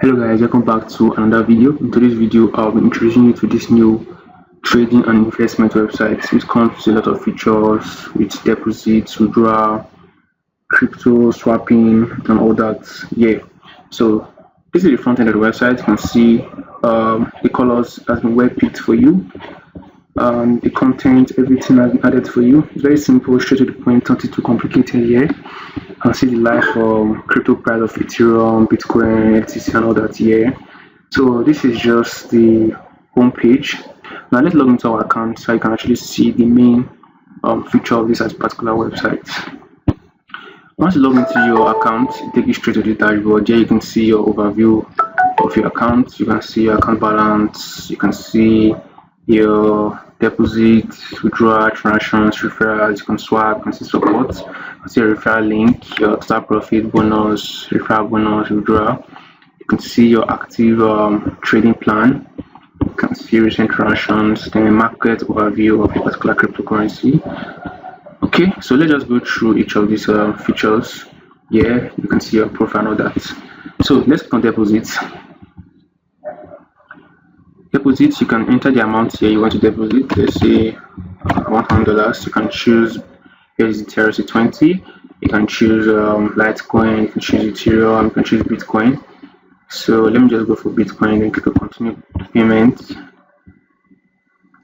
Hello guys, welcome back to another video. In today's video, I'll be introducing you to this new trading and investment website. It comes with a lot of features with deposits, withdrawal, crypto swapping, and all that. So this is the front end of the website. You can see the colors has been well picked for you. The content, everything has been added for you. It's very simple, straight to the point, nothing too complicated here. You can see the live crypto price of Ethereum, Bitcoin, etc. and all that here. So this is just the home page. Now let's log into our account so you can actually see the main feature of this particular website. Once you log into your account, it takes you straight to the dashboard. Here you can see your overview of your account. You can see your account balance. You can see your deposits, withdrawal, transactions, referrals. You can swap, you can see support, you can see your referral link, your start profit, bonus, referral bonus, withdrawal. You can see your active trading plan. You can see recent transactions, then a market overview of a particular cryptocurrency. Okay, so let's just go through each of these features. Yeah, you can see your profile and all that. So let's click on deposits. Deposits, you can enter the amount here you want to deposit. Let's say $100. You can choose USDT20. You can choose Litecoin. You can choose Ethereum. You can choose Bitcoin. So let me just go for Bitcoin and click on continue payment.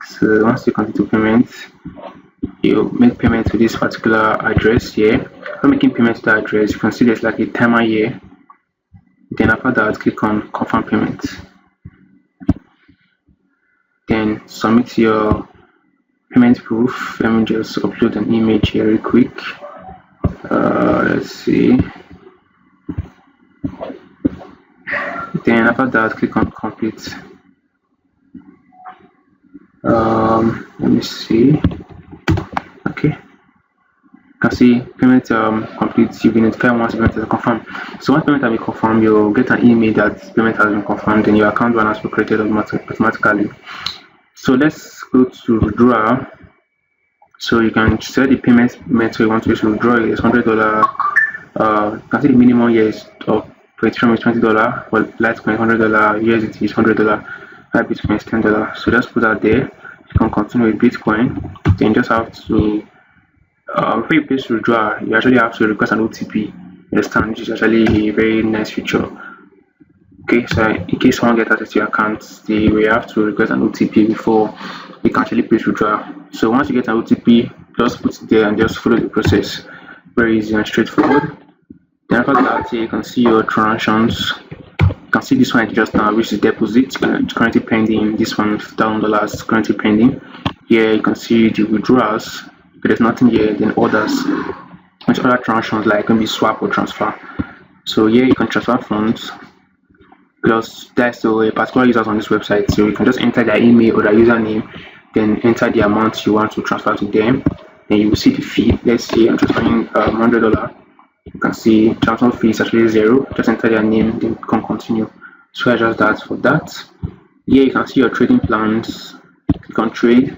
So once you continue payment, you make payment to this particular address here. After making payment to the address, you can see there's like a timer here. Then after that, click on confirm payment. Then submit your payment proof. Let me just upload an image here real quick. Let's see. Then after that, click on complete. Let me see. Okay. You can see payment complete. You've been notified once payment is confirmed. So once payment has been confirmed, you'll get an email that payment has been confirmed and your account balance will be created automatically. So let's go to withdrawal. So you can set the payment method you want to use to withdraw. It's $100. You can see the minimum here is of Ethereum is $20, for Litecoin $100, USDT is $100, Bitcoin is $10. So just put that there. You can continue with Bitcoin. Then you just have to before you place withdrawal, you actually have to request an OTP. Understand, which is actually a very nice feature. Okay, so in case someone gets access to your account, we have to request an OTP before you can actually place withdrawal. So once you get an OTP, just put it there and just follow the process. Very easy and straightforward. Then after that, here you can see your transactions. You can see this one just now, which is deposit. It's currently pending. This one $1,000 is currently pending. Here you can see the withdrawals. But there's nothing here. Then others, which other transactions like can be swap or transfer. So here you can transfer funds. Plus that's a particular users on this website, so you can just enter their email or their username, then enter the amount you want to transfer to them. Then you will see the fee. Let's say I'm transferring $100. You can see transfer fee is actually $0. Just enter their name, then you can continue. So I just that for that. Here you can see your trading plans. Click on trade.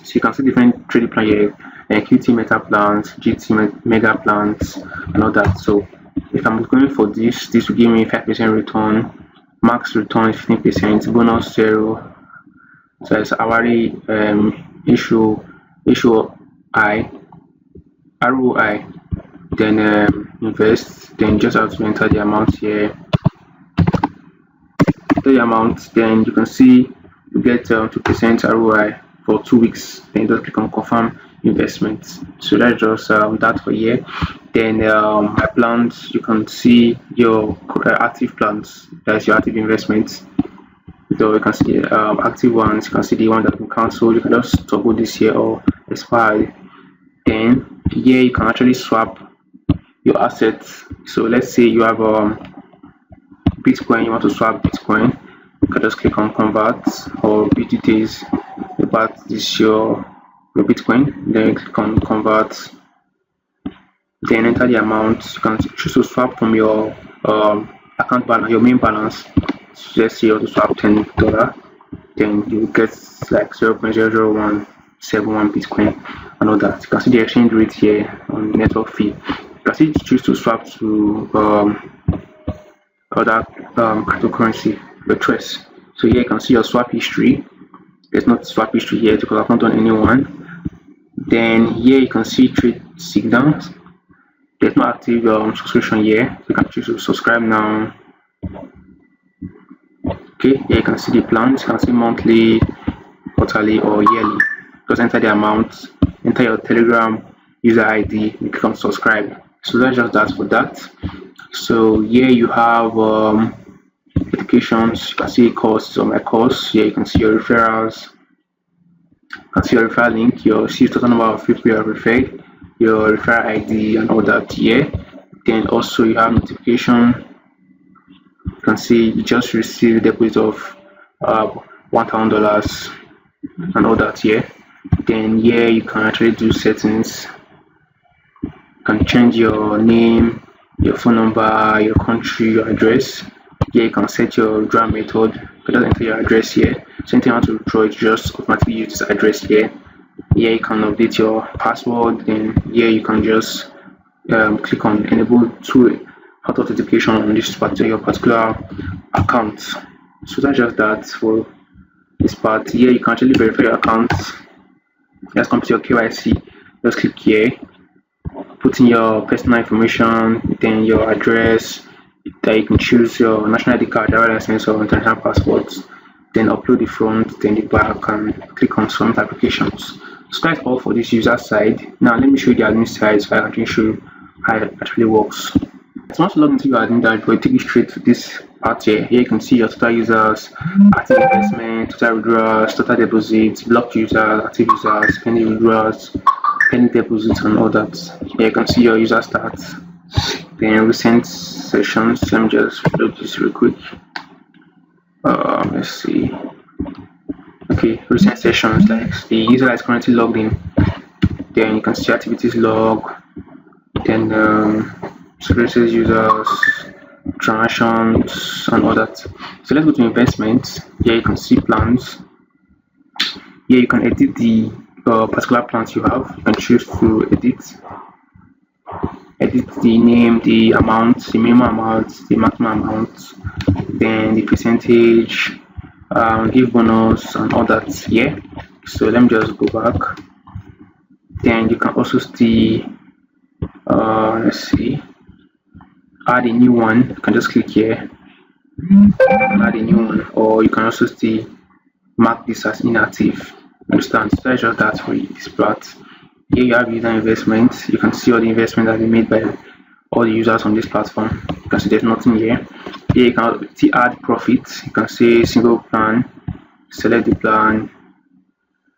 So you can see different trading plans here, QT meta plans, GT mega plans, and all that. So if I'm going for this will give me 5% return, max return 15%, bonus 0. So it's hourly issue ROI. Then invest. Then just have to enter the amount here. Enter the amount. Then you can see you get 2% ROI for 2 weeks. Then just click on confirm investment. So that's just that for here. Then my plans, you can see your active plans, that's your active investments. So you can see active ones, you can see the one that can cancel. You can just toggle this here or expire. Then here you can actually swap your assets. So let's say you have Bitcoin, you want to swap Bitcoin, you can just click on convert or BTTs. But this is your Bitcoin, then click on convert, then enter the amount. You can choose to swap from your account balance, your main balance. So let's say you want to swap $10, then you get like 0.00171 Bitcoin and all that. You can see the exchange rate here on network fee. You can see choose to swap to other cryptocurrency, your trust. So here you can see your swap history. There's no swap history here because I've not done any one. Then here you can see trade signals. There's no active subscription here. You can choose to subscribe now. Okay, here you can see the plans. You can see monthly, quarterly, or yearly. Just enter the amount, enter your Telegram user ID, you click on subscribe. So that's just that for that. So here you have applications. You can see courses on my course. Here you can see your referrals. You can see your referral link, your total number of people you have referred, your referral ID, and all that here. Then also you have notification. You can see you just received a deposit of $1,000 and all that here. Then here you can actually do settings. You can change your name, your phone number, your country, your address. Here you can set your withdrawal method. You can just enter your address here. So anything you want to withdraw, you just automatically use this address here. Here you can update your password. Then here you can just click on enable to auto authentication on this particular account. So that's just that for this part. Here you can actually verify your account. Just come to your KYC. Just click here. Put in your personal information, then your address. Then you can choose your national ID card, driver license, or international passport. Then upload the front, then the back, and click on submit applications. So that's all for this user side. Now let me show you the admin side so I can show you how it actually works. So once you log into your admin dashboard, it takes you straight to this part here. Here you can see your total users, active investment, total withdrawals, total deposits, blocked users, active users, pending withdrawals, pending deposits, and all that. Here you can see your user stats. Then recent sessions. Let me just load this real quick. Let's see. Okay, recent sessions, like the user that is currently logged in. Then you can see activities log. Then services, users, transactions, and all that. So let's go to investments. Here you can see plans. Here you can edit the particular plans you have. You can choose to edit the name, the amount, the minimum amount, the maximum amount, then the percentage, give bonus, and all that here. So let me just go back. Then you can also see let's see, add a new one. You can just click here, add a new one, or you can also see mark this as inactive. Understand? So that's just that for this part. Here you have user investments. You can see all the investment that they made by all the users on this platform. You can see there's nothing here. Here you can see add profits. You can see single plan, select the plan,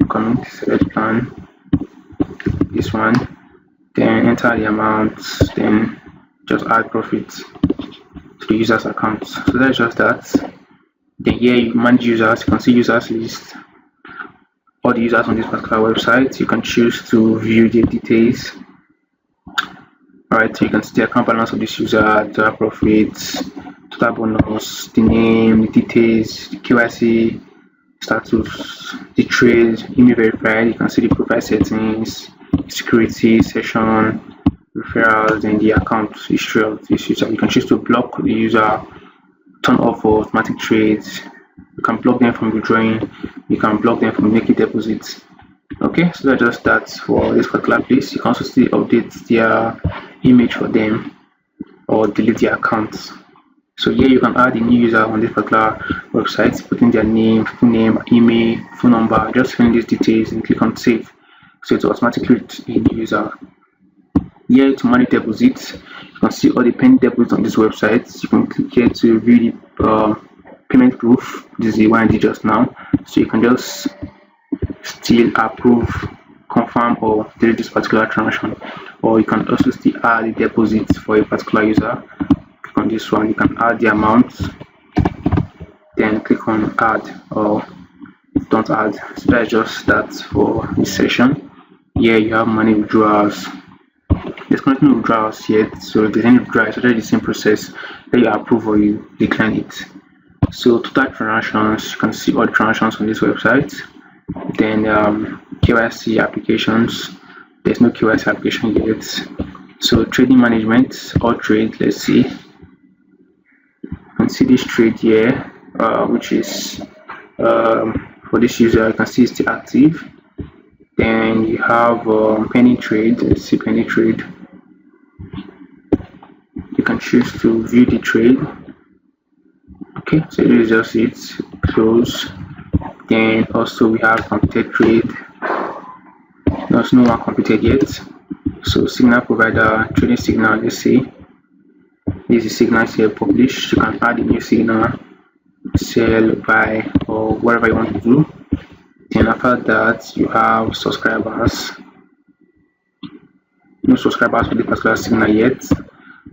comment, select plan, this one, then enter the amount, then just add profits to the user's account. So that's just that. Then here you manage users. You can see users list, all the users on this particular website. You can choose to view their details. Alright, so you can see the account balance of this user, total profits, total bonus, the name, the details, the KYC status, the trade, email verified. You can see the profile settings, security session, referrals, and the account history of this user. You can choose to block the user, turn off automatic trades. You can block them from withdrawing. You can block them from making deposits. Okay, so that's just that for this particular place. You can also still update their image for them or delete their accounts. So here you can add a new user on this particular website, put in their name, full name, email, phone number, just fill in these details and click on save. So it automatically creates a new user. Here to manage deposits, you can see all the pending deposits on this website. You can click here to view the payment proof. This is the one I did just now. So you can just still approve, confirm, or delete this particular transaction. Or you can also still add the deposits for a particular user. Click on this one. You can add the amount, then click on add or don't add. So that's just that for this session. Here you have money withdrawals. There's currently no withdrawals yet, so if there's any withdrawals, it's the same process that you approve or you decline it. So total transactions, you can see all the transactions on this website. Then KYC applications, there's no KYC application yet. So trading management or trade, let's see. You can see this trade here, which is for this user. You can see it's still active. Then you have penny trade. Let's see penny trade. You can choose to view the trade. Okay, so this is just it. Close. Then also we have completed trade. There's no one completed yet. So signal provider, trading signal. Let's see. This is signals here published. You can add a new signal, sell, buy, or whatever you want to do. Then after that, you have subscribers. No subscribers for the particular signal yet.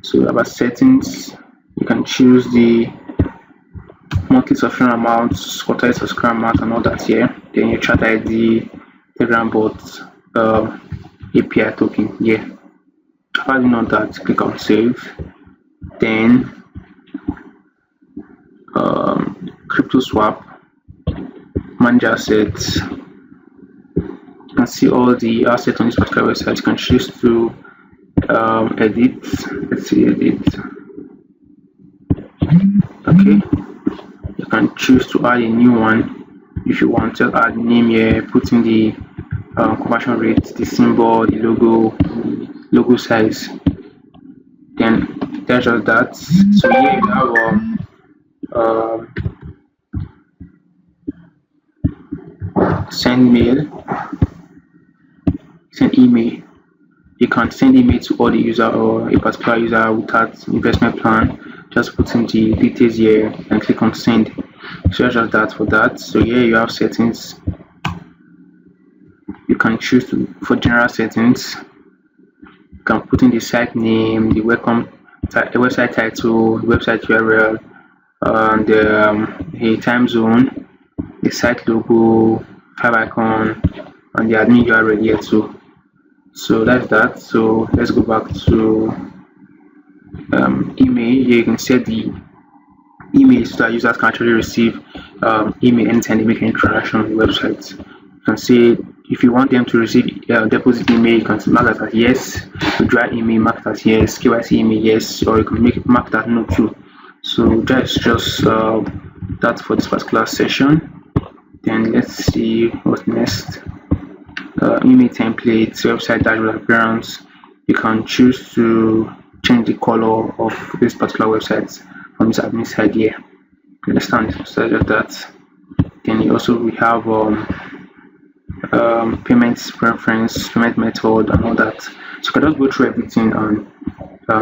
So about settings, you can choose the monthly subscription amount, quarterly subscription amount, and all that here. Then your chat ID, Telegram bot, API token here. After you know that, click on save. Then crypto swap, manage assets. You can see all the assets on this particular website. You can choose to edit. Let's see, edit. Okay, you can choose to add a new one if you want to add name here, put in the conversion rate, the symbol, the logo size. Then that's just that. So here you have send mail, send email. You can send email to all the user or a particular user without investment plan. Just put in the details here and click on send. So just that for that. So here you have settings. You can choose for general settings. You can put in the site name, the website title, the website URL, and the time zone, the site logo, file icon, and the admin URL here too. So that's that. So let's go back to email. Here you can set the email so that users can actually receive email anytime they make any transaction on the website. You can say if you want them to receive deposit email, you can mark that as yes. Withdraw email, mark that as yes. KYC email, yes, or you can mark that no too. So that's just that for this particular session. Then let's see what's next. Email templates, website dashboard appearance. You can choose to change the color of this particular website from this admin side here. You understand? So just that. Then we have payments preference, payment method, and all that. So you can just go through everything, and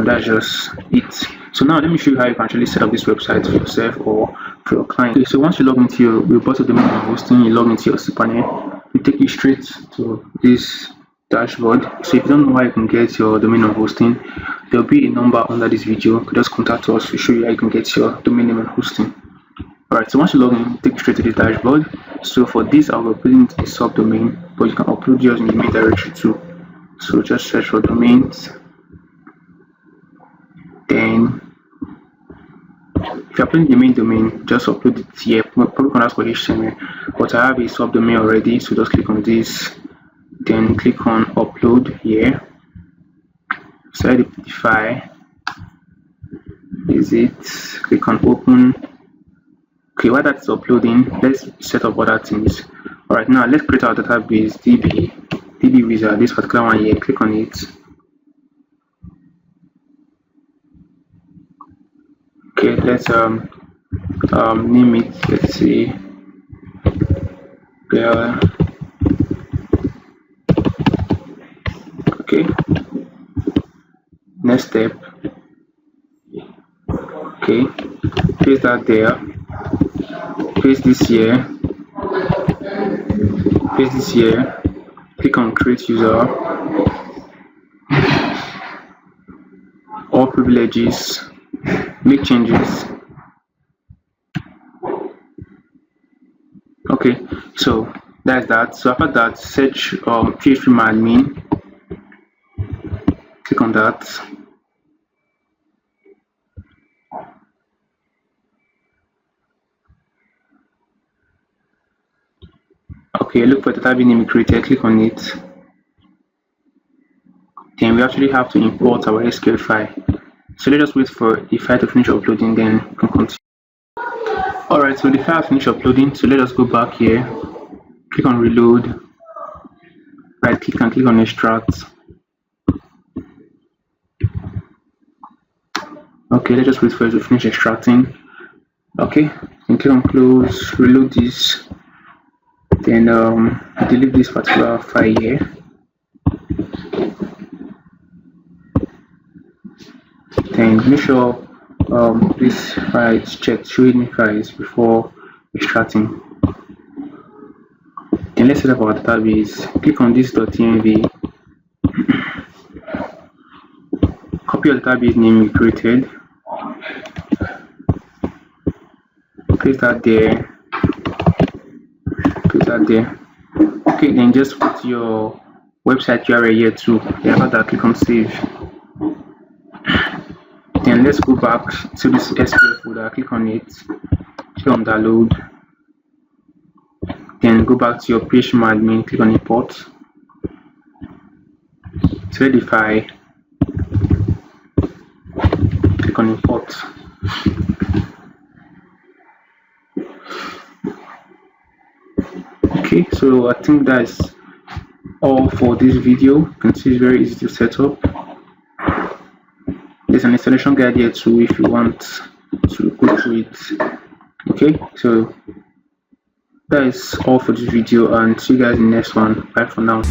that's just it. So now let me show you how you can actually set up this website for yourself or for your client. Okay, so once you log into your report of domain and hosting, you log into your cPanel, it take you straight to this dashboard. So if you don't know how you can get your domain and hosting, there will be a number under this video. You can just contact us to show you how you can get your domain name and hosting. Alright, so once you log in, take you straight to the dashboard. So for this, I'll be putting a subdomain, but you can upload yours in the main directory too. So just search for domains. Then if you're putting the main domain, just upload it here. Probably HTML, but I have a subdomain already, so just click on this. Then click on upload here. Select the file. Is it? Click on open. Okay, while that's uploading, let's set up other things. Alright, now let's create our database DB wizard, this particular one here. Click on it. Okay, let's name it. Let's see. Okay. Next step. Okay. Paste that there. Paste this here. Paste this here. Click on create user. All privileges. Make changes. Okay, so that's that. So after that, search phpMyAdmin. Click on that. Okay, look for the database name we created. Click on it. Then we actually have to import our SQL file. So let us wait for the file to finish uploading, then we can continue. Alright, so the file finished uploading, so let us go back here, click on reload, right click and click on extract. Okay, let's just wait for it to finish extracting. Okay, and click on close, reload this, then delete this particular file here. Then make sure this file is checked, show hidden files before extracting. Then let's set up our database. Click on this .env, copy your database name you created, paste that there. Okay, then just put your website URL here too. Then after that, click on save. Then let's go back to this SQL folder, click on it, click on download, then go back to your page admin, click on import, select the file, click on import. Okay, so I think that's all for this video. You can see it's very easy to set up. There's an installation guide here too if you want to go through it. Okay, so that is all for this video, and see you guys in the next one. Bye for now.